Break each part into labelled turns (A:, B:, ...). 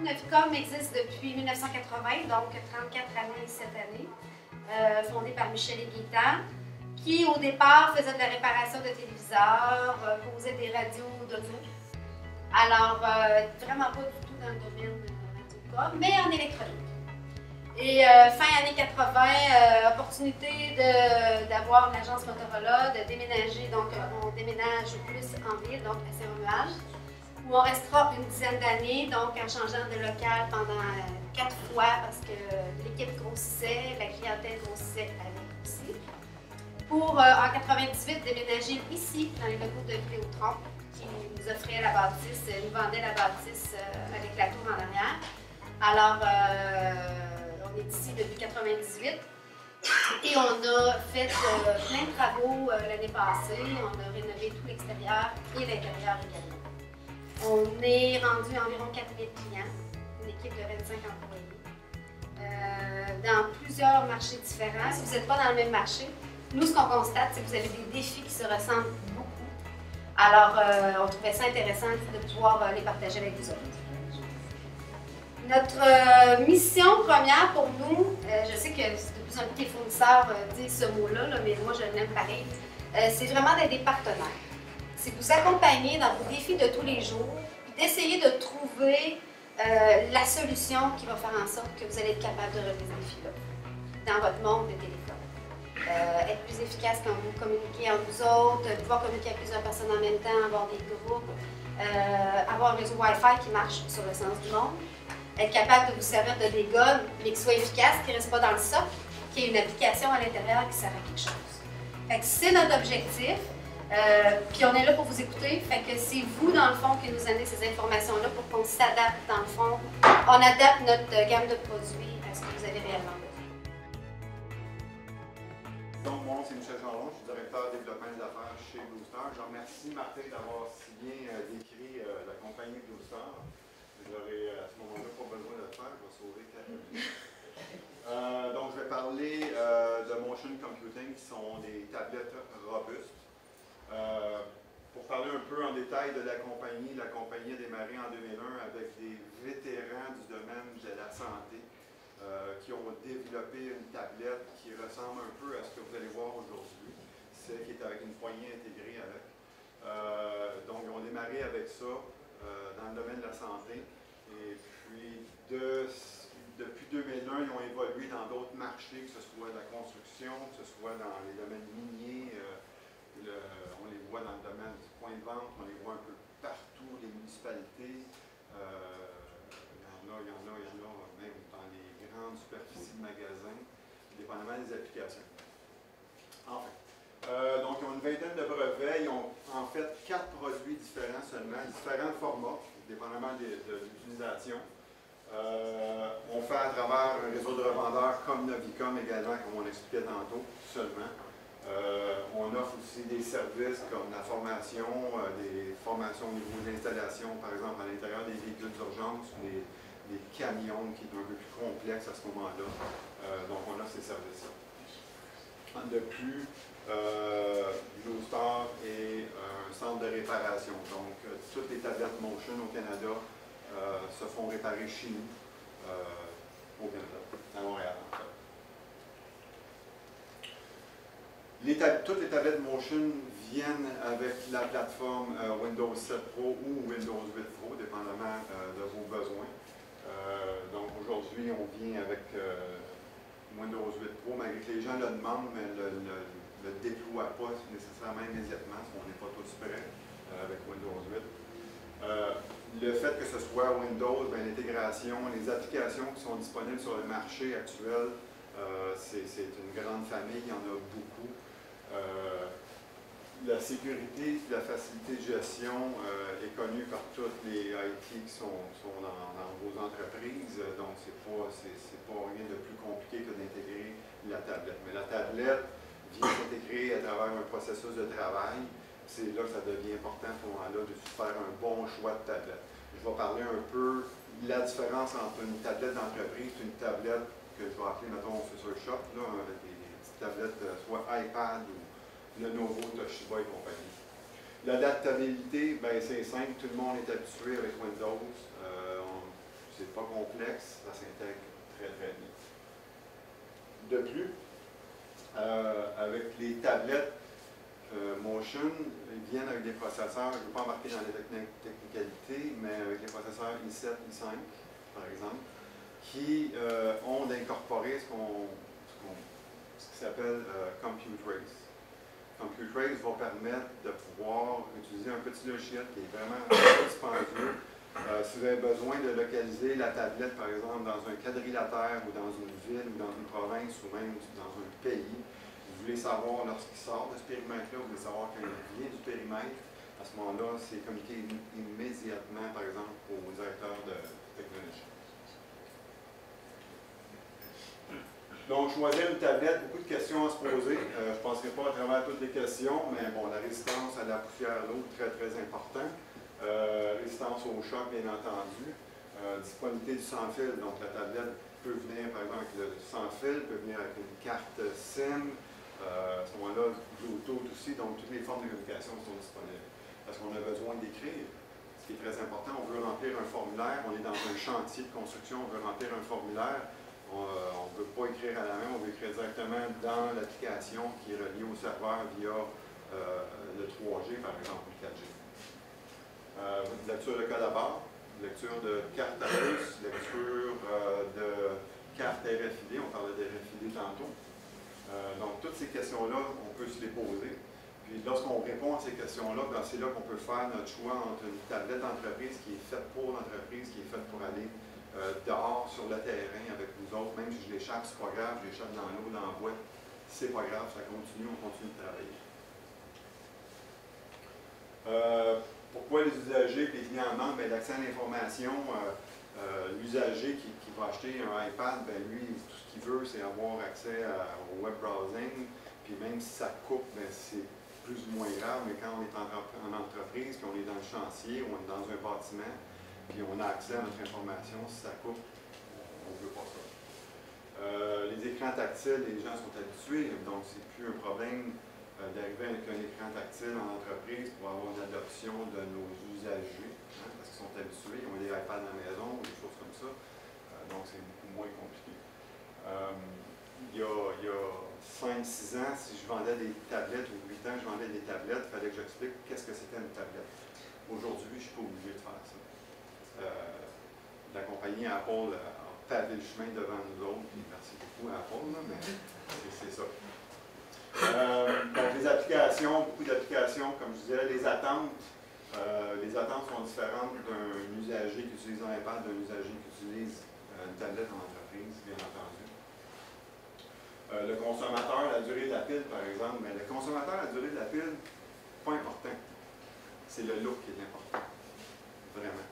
A: Novicom existe depuis 1980, donc 34 années cette année, fondé par Michel Guitard, qui au départ faisait de la réparation de téléviseurs, posait des radios d'audio. Alors, vraiment pas du tout dans le domaine Novicom, mais en électronique. Et fin années 80, opportunité d'avoir une agence Motorola, de déménager, donc on déménage plus en ville, donc à Saint-Romuald, où on restera une dizaine d'années, donc en changeant de local pendant 4 fois parce que l'équipe grossissait, la clientèle grossissait avec aussi. Pour en 98 déménager ici, dans les locaux de Vidéotron, qui nous offrait la bâtisse, nous vendait la bâtisse avec la tour en arrière. Alors, on est ici depuis 98 et on a fait plein de travaux l'année passée. On a rénové tout l'extérieur et l'intérieur également. On est rendu à environ 4000 clients, une équipe de 25 employés, dans plusieurs marchés différents. Si vous n'êtes pas dans le même marché, nous, ce qu'on constate, c'est que vous avez des défis qui se ressemblent beaucoup. Alors, on trouvait ça intéressant de pouvoir les partager avec vous autres. Notre mission première pour nous, je sais que de plus en plus les fournisseurs disent ce mot-là, mais moi je l'aime pareil, c'est vraiment d'être des partenaires. C'est vous accompagner dans vos défis de tous les jours, d'essayer de trouver la solution qui va faire en sorte que vous allez être capable de relever ces défis-là dans votre monde de téléphone. Être plus efficace quand vous communiquez entre vous autres, pouvoir communiquer avec plusieurs personnes en même temps, avoir des groupes, avoir un réseau Wi-Fi qui marche sur le sens du monde. Être capable de vous servir de des gommes, mais qui soit efficace, qui ne reste pas dans le socle, qui ait une application à l'intérieur qui sert à quelque chose. Fait que c'est notre objectif, puis on est là pour vous écouter, fait que c'est vous, dans le fond, qui nous amenez ces informations-là pour qu'on s'adapte, dans le fond. On adapte notre gamme de produits à ce que vous avez réellement besoin.
B: Donc, mon nom, c'est Michel Gendron, je suis directeur développement des affaires chez Bluestar. Je remercie Martin d'avoir si bien décrit la compagnie Bluestar. J'aurais à ce moment-là pas besoin de le faire, je vais sauver 4 minutes. Donc, je vais parler de Motion Computing, qui sont des tablettes robustes. Pour parler un peu en détail de la compagnie a démarré en 2001 avec des vétérans du domaine de la santé qui ont développé une tablette qui ressemble un peu à ce que vous allez voir aujourd'hui, celle qui est avec une poignée intégrée avec. Donc, ils ont démarré avec ça dans le domaine de la santé. Et puis, depuis 2001, ils ont évolué dans d'autres marchés, que ce soit la construction, que ce soit dans les domaines miniers. On les voit dans le domaine du point de vente, on les voit un peu partout, les municipalités. Il y en a même dans les grandes superficies de magasins, dépendamment des applications. Enfin. Donc, ils ont une vingtaine de brevets. Ils ont en fait 4 produits différents seulement, différents formats, dépendamment de l'utilisation. On fait à travers un réseau de revendeurs comme Novicom également, comme on expliquait tantôt, seulement. On offre aussi des services comme la formation, des formations au niveau de l'installation, par exemple à l'intérieur des véhicules d'urgence ou des camions qui sont un peu plus complexes à ce moment-là. Donc, on offre ces services-là. De plus, Bluestar est un centre de réparation. Donc, toutes les tablettes Motion au Canada se font réparer chez nous, au Canada, à Montréal. En fait. Toutes les tablettes Motion viennent avec la plateforme Windows 7 Pro ou Windows 8 Pro, dépendamment de vos besoins. Donc, aujourd'hui, on vient avec Windows 8 Pro, malgré que les gens le demandent, mais ne le déploie pas nécessairement immédiatement, parce qu'on n'est pas tous prêts avec Windows 8. Le fait que ce soit Windows, l'intégration, les applications qui sont disponibles sur le marché actuel, c'est une grande famille, il y en a beaucoup. La sécurité et la facilité de gestion est connue par toutes les IT qui sont dans vos entreprises, donc c'est pas rien de plus compliqué que d'intégrer la tablette. Mais la tablette vient s'intégrer à travers un processus de travail. C'est là que ça devient important à ce moment-là de faire un bon choix de tablette. Je vais parler un peu de la différence entre une tablette d'entreprise et une tablette que je vais appeler, mettons, Future Shop, là, avec des petites tablettes soit iPad ou Lenovo, Toshiba et compagnie. L'adaptabilité, c'est simple, tout le monde est habitué avec Windows. c'est pas complexe, ça s'intègre très très bien. De plus, avec les tablettes Motion, ils viennent avec des processeurs, je ne vais pas embarquer dans les technicalités, mais avec les processeurs i7, i5, par exemple, qui ont d'incorporer ce qui s'appelle Compute Race. Compute Race va permettre de pouvoir utiliser un petit logiciel qui est vraiment dispendieux. Si vous avez besoin de localiser la tablette, par exemple, dans un quadrilatère ou dans une ville ou dans une province ou même dans un pays, vous voulez savoir lorsqu'il sort de ce périmètre-là, vous voulez savoir quand il vient du périmètre, à ce moment-là, c'est communiqué immédiatement, par exemple, au directeur de technologie. Donc, choisir une tablette, beaucoup de questions à se poser. Je ne passerai pas à travers toutes les questions, mais bon, la résistance à la poussière, l'eau, très, très important. Résistance au choc, bien entendu. Disponibilité du sans-fil, donc la tablette peut venir, par exemple, avec le sans-fil, peut venir avec une carte SIM. À ce moment-là, Bluetooth aussi, donc toutes les formes de communication sont disponibles. Parce qu'on a besoin d'écrire, ce qui est très important. On veut remplir un formulaire, on est dans un chantier de construction, on veut remplir un formulaire. On ne veut pas écrire à la main, on veut écrire directement dans l'application qui est reliée au serveur via le 3G, par exemple, ou le 4G. Lecture de code à barre, lecture de carte à puce, lecture de carte RFID, on parlait d'RFID tantôt. Donc, toutes ces questions-là, on peut se les poser. Puis, lorsqu'on répond à ces questions-là, c'est là qu'on peut faire notre choix entre une tablette d'entreprise qui est faite pour l'entreprise, qui est faite pour aller dehors, sur le terrain avec nous autres. Même si je l'échappe, c'est pas grave, je l'échappe dans l'eau, dans la boîte, c'est pas grave, ça continue, on continue de travailler. Pourquoi les usagers et les clients en manquent? L'accès à l'information, l'usager qui va acheter un iPad, lui, tout ce qu'il veut, c'est avoir accès au web browsing. Puis même si ça coupe, c'est plus ou moins grave, mais quand on est en entreprise, puis on est dans le chantier, ou on est dans un bâtiment, puis on a accès à notre information, si ça coupe, on ne veut pas ça. Les écrans tactiles, les gens sont habitués, donc c'est plus un problème d'arriver avec un écran tactile en entreprise pour avoir une adoption de nos usagers, parce qu'ils sont habitués, ils ont des iPads à la maison, ou des choses comme ça, donc c'est beaucoup moins compliqué. Il y a 5-6 ans, si je vendais des tablettes, ou 8 ans, je vendais des tablettes, il fallait que j'explique qu'est-ce que c'était une tablette. Aujourd'hui, je ne suis pas obligé de faire ça. La compagnie Apple a pavé le chemin devant nous autres, et merci beaucoup à Apple, là, mais c'est ça. Donc, les applications, beaucoup d'applications, comme je disais, les attentes sont différentes d'un usager qui utilise un iPad d'un usager qui utilise une tablette en entreprise, bien entendu. Le consommateur, la durée de la pile, par exemple, mais le consommateur, la durée de la pile, pas important. C'est le look qui est important, vraiment.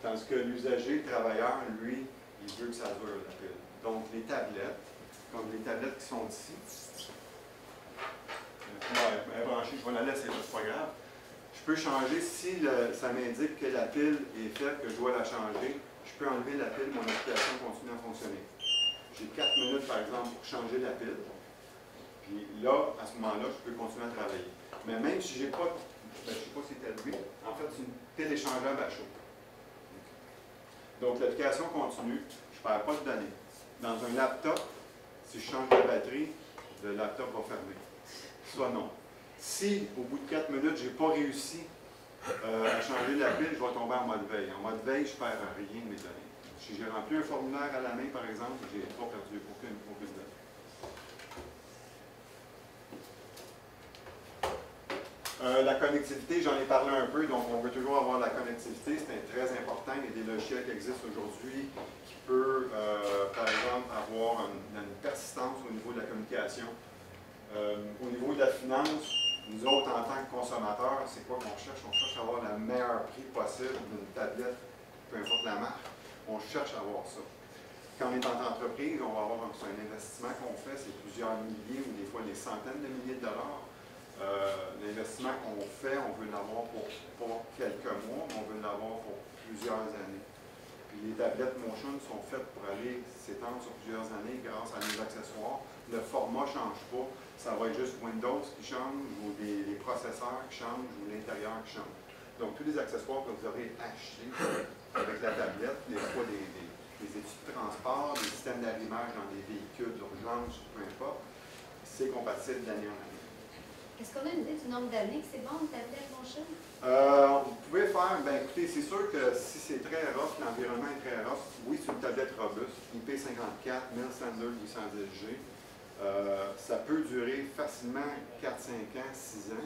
B: Tandis que l'usager, le travailleur, lui, il veut que ça dure la pile. Donc, les tablettes, comme les tablettes qui sont ici, elle est branchée, je vais la laisser là, c'est pas grave. Je peux changer, si ça m'indique que la pile est faite, que je dois la changer, je peux enlever la pile, mon application continue à fonctionner. J'ai 4 minutes, par exemple, pour changer la pile. Puis là, à ce moment-là, je peux continuer à travailler. Mais même si je n'ai pas, je ne sais pas si c'est élevé, en fait, c'est une pile échangeable à chaud. Donc, l'application continue, je ne perds pas de données. Dans un laptop, si je change la batterie, le laptop va fermer. Soit non. Si, au bout de 4 minutes, je n'ai pas réussi à changer la pile, je vais tomber en mode veille. En mode veille, je ne perds rien de mes données. Si j'ai rempli un formulaire à la main, par exemple, je n'ai pas perdu aucune donnée. La connectivité, j'en ai parlé un peu, donc on veut toujours avoir la connectivité, c'est très important. Il y a des logiciels qui existent aujourd'hui qui peuvent, par exemple, avoir une persistance au niveau de la communication. Au niveau de la finance, nous autres, en tant que consommateurs, c'est quoi qu'on cherche? On cherche à avoir le meilleur prix possible d'une tablette, peu importe la marque. On cherche à avoir ça. Quand on est en entreprise, on va avoir un investissement qu'on fait, c'est plusieurs milliers ou des fois des centaines de milliers de dollars. L'investissement qu'on fait, on veut l'avoir pour quelques mois, mais on veut l'avoir pour plusieurs années. Puis les tablettes Motion sont faites pour aller s'étendre sur plusieurs années grâce à nos accessoires. Le format ne change pas. Ça va être juste Windows qui change, ou des processeurs qui changent, ou l'intérieur qui change. Donc, tous les accessoires que vous aurez achetés avec la tablette, des fois des études de transport, des systèmes d'arrimage dans des véhicules d'urgence, peu importe, c'est compatible d'année en année.
A: Est-ce qu'on a une idée du nombre d'années que c'est bon, une tablette Motion?
B: Vous pouvez faire, ben écoutez, c'est sûr que si c'est très rough, l'environnement est très rough, oui, c'est une tablette robuste, IP54, 1000 standard 810G. Ça peut durer facilement 4, 5 ans, 6 ans.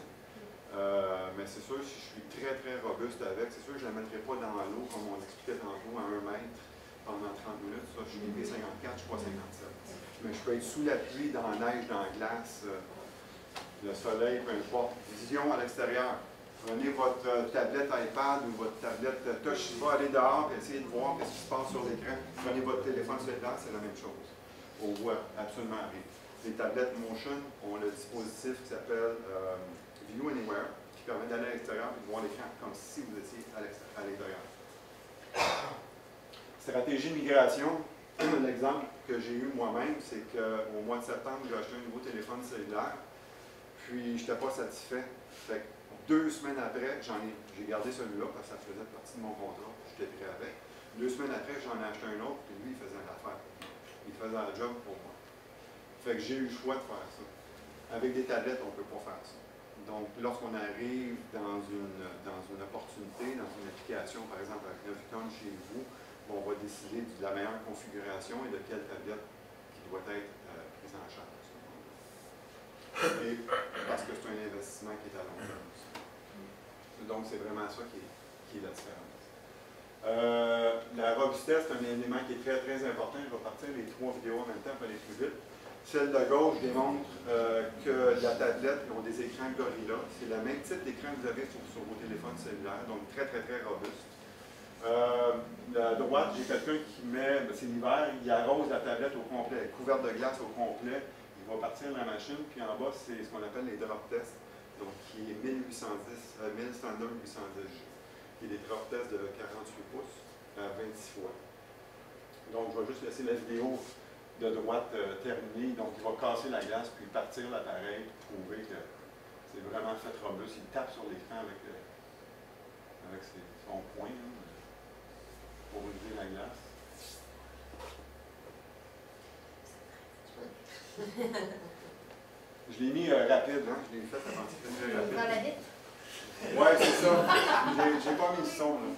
B: Mais c'est sûr, si je suis très, très robuste avec, c'est sûr que je ne la mettrai pas dans l'eau, comme on expliquait tantôt, à 1 mètre pendant 30 minutes. Ça, je suis IP54, je suis pas 57. Mais je peux être sous la pluie, dans la neige, dans la glace, le soleil, peu importe. Vision à l'extérieur. Prenez votre tablette iPad ou votre tablette Toshiba, allez dehors et essayez de voir ce qui se passe sur l'écran. Prenez votre téléphone cellulaire, c'est la même chose. On voit absolument rien. Les tablettes Motion ont le dispositif qui s'appelle View Anywhere, qui permet d'aller à l'extérieur et de voir l'écran comme si vous étiez à l'intérieur. Stratégie de migration. L'exemple que j'ai eu moi-même, c'est qu'au mois de septembre, j'ai acheté un nouveau téléphone cellulaire, puis je n'étais pas satisfait. Fait que 2 semaines après, j'ai gardé celui-là parce que ça faisait partie de mon contrat, j'étais prêt avec. 2 semaines après, j'en ai acheté un autre, puis lui, il faisait l'affaire pour moi. Il faisait un job pour moi. Fait que j'ai eu le choix de faire ça. Avec des tablettes, on ne peut pas faire ça. Donc, lorsqu'on arrive dans une opportunité, dans une application, par exemple avec Novicom chez vous, on va décider de la meilleure configuration et de quelle tablette qui doit être prise en charge. Et parce que c'est un investissement qui est à long terme. Donc, c'est vraiment ça qui est la différence. La robustesse, c'est un élément qui est très, très important. Je vais partir les 3 vidéos en même temps pour aller plus vite. Celle de gauche démontre que la tablette ont des écrans Gorilla. C'est le même type d'écran que vous avez sur vos téléphones cellulaires, donc très, très, très robuste. À droite, j'ai quelqu'un qui met, c'est l'hiver, il arrose la tablette au complet, couverte de glace au complet. Il va partir de la machine, puis en bas, c'est ce qu'on appelle les drop tests, donc qui est 1000 standard 810G, qui est des drop tests de 48 pouces à 26 fois. Donc, je vais juste laisser la vidéo de droite terminée. Donc, il va casser la glace, puis partir l'appareil pour prouver que c'est vraiment fait robuste. Il tape sur l'écran avec son poing pour briser la glace. Je l'ai mis rapide, hein? Je l'ai fait avant que c'était rapide.
A: Dans la vitre?
B: Oui, c'est ça. J'ai pas mis le son, là.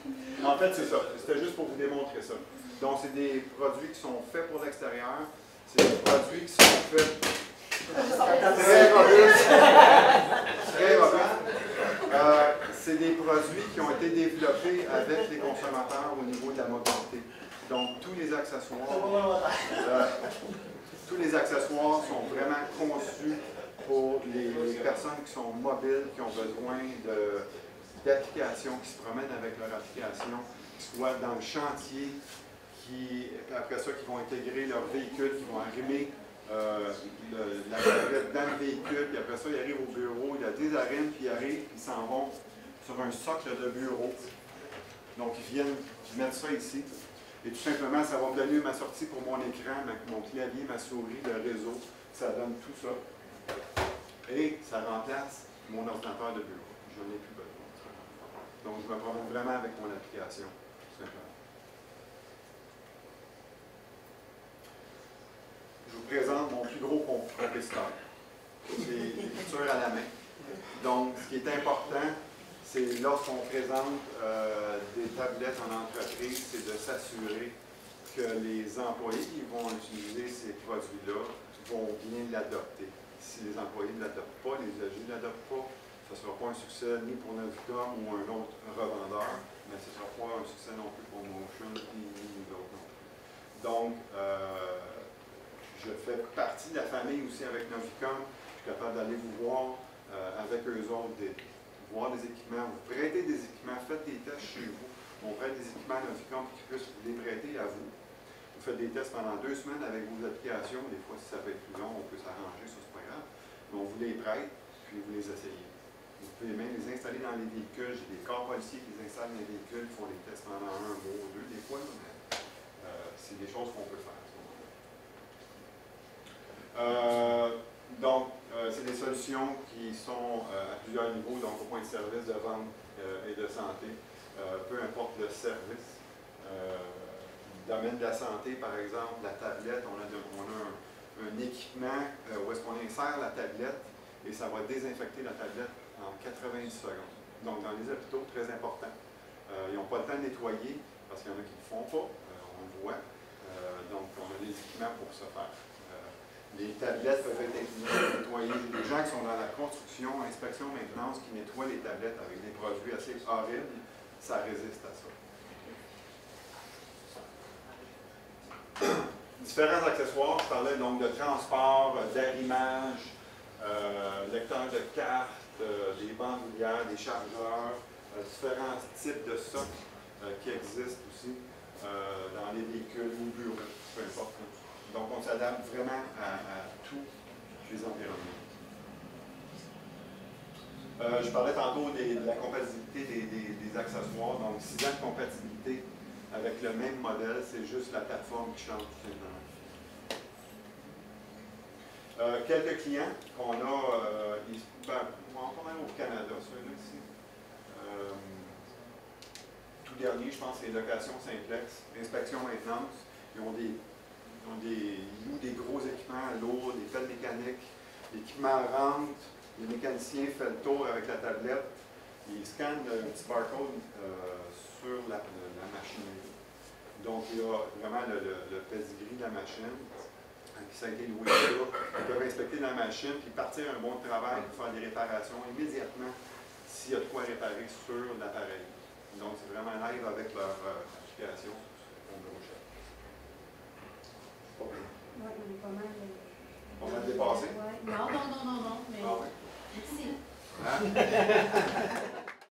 B: En fait, c'est ça. C'était juste pour vous démontrer ça. Donc, c'est des produits qui sont faits pour l'extérieur. C'est des produits qui sont faits très robustes. Très robustes. C'est des produits qui ont été développés avec les consommateurs au niveau de la mobilité. Donc, tous les accessoires sont vraiment conçus pour les personnes qui sont mobiles, qui ont besoin d'applications, qui se promènent avec leur application, qui soient dans le chantier, après ça, qui vont intégrer leur véhicule, qui vont arrimer la tablette dans le véhicule, puis après ça, ils arrivent au bureau, ils la désarriment, puis ils arrivent, puis ils s'en vont sur un socle de bureau. Donc, ils viennent mettre ça ici. Et tout simplement, ça va me donner ma sortie pour mon écran, mon clavier, ma souris, le réseau. Ça donne tout ça. Et ça remplace mon ordinateur de bureau. Je n'en ai plus besoin. Donc, je me promène vraiment avec mon application, tout simplement. Je vous présente mon plus gros compétiteur. C'est l'écriture à la main. Donc, ce qui est important, c'est lorsqu'on présente des tablettes en entreprise, c'est de s'assurer que les employés qui vont utiliser ces produits-là vont bien l'adopter. Si les employés ne l'adoptent pas, les usagers ne l'adoptent pas, ce ne sera pas un succès ni pour Novicom ou un autre revendeur, mais ce ne sera pas un succès non plus pour Motion ni d'autres non plus. Donc, je fais partie de la famille aussi avec Novicom. Je suis capable d'aller vous voir avec eux autres, voir des équipements, vous prêtez des équipements, faites des tests chez vous. On prête des équipements à Novicom qui puissent vous les prêter à vous. Vous faites des tests pendant 2 semaines avec vos applications. Des fois, si ça peut être plus long, on peut s'arranger, ça c'est pas grave. Mais on vous les prête, puis vous les essayez. Vous pouvez même les installer dans les véhicules. J'ai des corps policiers qui les installent dans les véhicules, qui font les tests pendant 1 mois ou 2 des fois, mais c'est des choses qu'on peut faire à ce moment-là. Donc, C'est des solutions qui sont à plusieurs niveaux, donc au point de service, de vente et de santé, peu importe le service. Dans le domaine de la santé, par exemple, la tablette, on a un équipement où est-ce qu'on insère la tablette et ça va désinfecter la tablette en 90 secondes. Donc, dans les hôpitaux, très important. Ils n'ont pas le temps de nettoyer parce qu'il y en a qui ne le font pas, on le voit. Donc, on a des équipements pour ce faire. Les tablettes peuvent être nettoyées. Les gens qui sont dans la construction, inspection, maintenance, qui nettoient les tablettes avec des produits assez horribles, ça résiste à ça. Différents accessoires, je parlais donc de transport, d'arrimage, lecteur de cartes, des bandoulières, des chargeurs, différents types de socles qui existent aussi dans les véhicules ou bureaux, peu importe. Donc on s'adapte vraiment à tous les environnements. Je parlais tantôt de la compatibilité des accessoires, donc 6 ans de compatibilité avec le même modèle, c'est juste la plateforme qui change tout simplement. Quelques clients qu'on a, pas mal au Canada, ceux-là ici. Tout dernier, je pense, c'est Location Simplex, inspection maintenance. Ils louent des gros équipements lourds, des pelles mécaniques. L'équipement rentre, le mécanicien fait le tour avec la tablette, il scanne un petit barcode sur la machine. Donc, il y a vraiment le pedigree de la machine, qui ça a été loué là. Ils peuvent inspecter la machine, puis partir un bon travail pour faire des réparations immédiatement s'il y a de quoi réparer sur l'appareil. Donc, c'est vraiment live avec leur application.
A: Oui, on est pas mal.
B: On a dépassé?
A: Ouais. Non, mais
B: Ah, oui.
A: merci.
B: Hein?